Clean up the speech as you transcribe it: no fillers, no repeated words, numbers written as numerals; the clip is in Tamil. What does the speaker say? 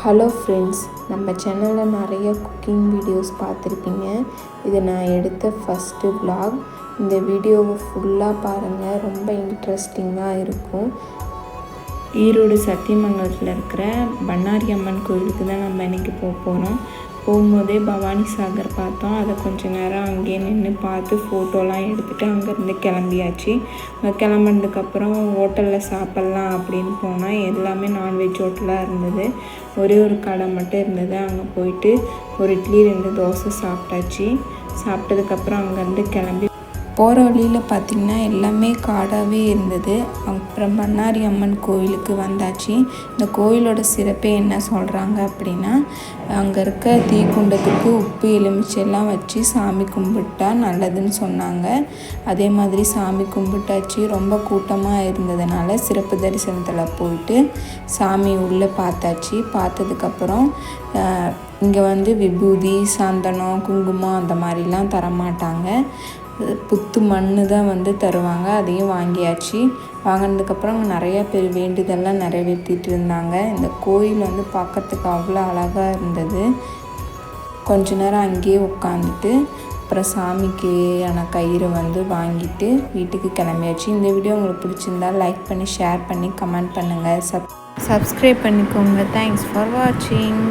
ஹலோ ஃப்ரெண்ட்ஸ், நம்ம சேனலில் நிறைய குக்கிங் வீடியோஸ் பார்த்துருப்பீங்க. இது நான் எடுத்த ஃபஸ்ட்டு vlog. இந்த வீடியோவை ஃபுல்லாக பாருங்கள், ரொம்ப இன்ட்ரெஸ்டிங்காக இருக்கும். ஈரோடு சத்தியமங்கலத்தில் இருக்கிற பண்ணாரி அம்மன் கோயிலுக்கு தான் நம்ம இன்றைக்கி போகிறோம். போகும்போதே பவானி சாகர் பார்த்தோம். அதை கொஞ்சம் நேரம் அங்கேயே நின்று பார்த்து ஃபோட்டோலாம் எடுத்துகிட்டு அங்கேருந்து கிளம்பியாச்சு. அங்கே கிளம்புனதுக்கப்புறம் ஹோட்டலில் சாப்பிட்லாம் அப்படின்னு போனால் எல்லாமே நான்வெஜ் ஹோட்டலாக இருந்தது. ஒரே ஒரு கடை மட்டும் இருந்தது. அங்கே போயிட்டு ஒரு இட்லி 2 தோசை சாப்பிட்டாச்சு. சாப்பிட்டதுக்கப்புறம் அங்கேருந்து கிளம்பி போகிற வழியில் பார்த்திங்கன்னா எல்லாமே காடாகவே இருந்தது. அப்புறம் பண்ணாரி அம்மன் கோயிலுக்கு வந்தாச்சு. இந்த கோயிலோட சிறப்பே என்ன சொல்கிறாங்க அப்படின்னா, அங்கே இருக்க தீக்குண்டத்துக்கு உப்பு எலுமிச்செல்லாம் வச்சு சாமி கும்பிட்டா நல்லதுன்னு சொன்னாங்க. அதே மாதிரி சாமி கும்பிட்டாச்சு. ரொம்ப கூட்டமாக இருந்ததுனால சிறப்பு தரிசனத்தில் போயிட்டு சாமி உள்ளே பார்த்தாச்சு. பார்த்ததுக்கப்புறம் இங்கே விபூதி, சந்தனம், குங்குமம் அந்த மாதிரிலாம் தரமாட்டாங்க. புத்து மண் தான் தருவாங்க. அதையும் வாங்கியாச்சு. வாங்கினதுக்கப்புறம் அங்கே நிறையா பேர் வேண்டுதெல்லாம் நிறைவேற்றிட்டு இருந்தாங்க. இந்த கோயில் பார்க்கறதுக்கு அவ்வளோ அழகாக இருந்தது. கொஞ்ச நேரம் அங்கேயே உட்காந்துட்டு அப்புறம் சாமிக்கான கயிறு வாங்கிட்டு வீட்டுக்கு கிளம்பியாச்சு. இந்த வீடியோ உங்களுக்கு பிடிச்சிருந்தா லைக் பண்ணி, ஷேர் பண்ணி, கமெண்ட் பண்ணுங்கள். சப்ஸ்கிரைப் பண்ணிக்கோங்க. தேங்க்ஸ் ஃபார் வாட்சிங்.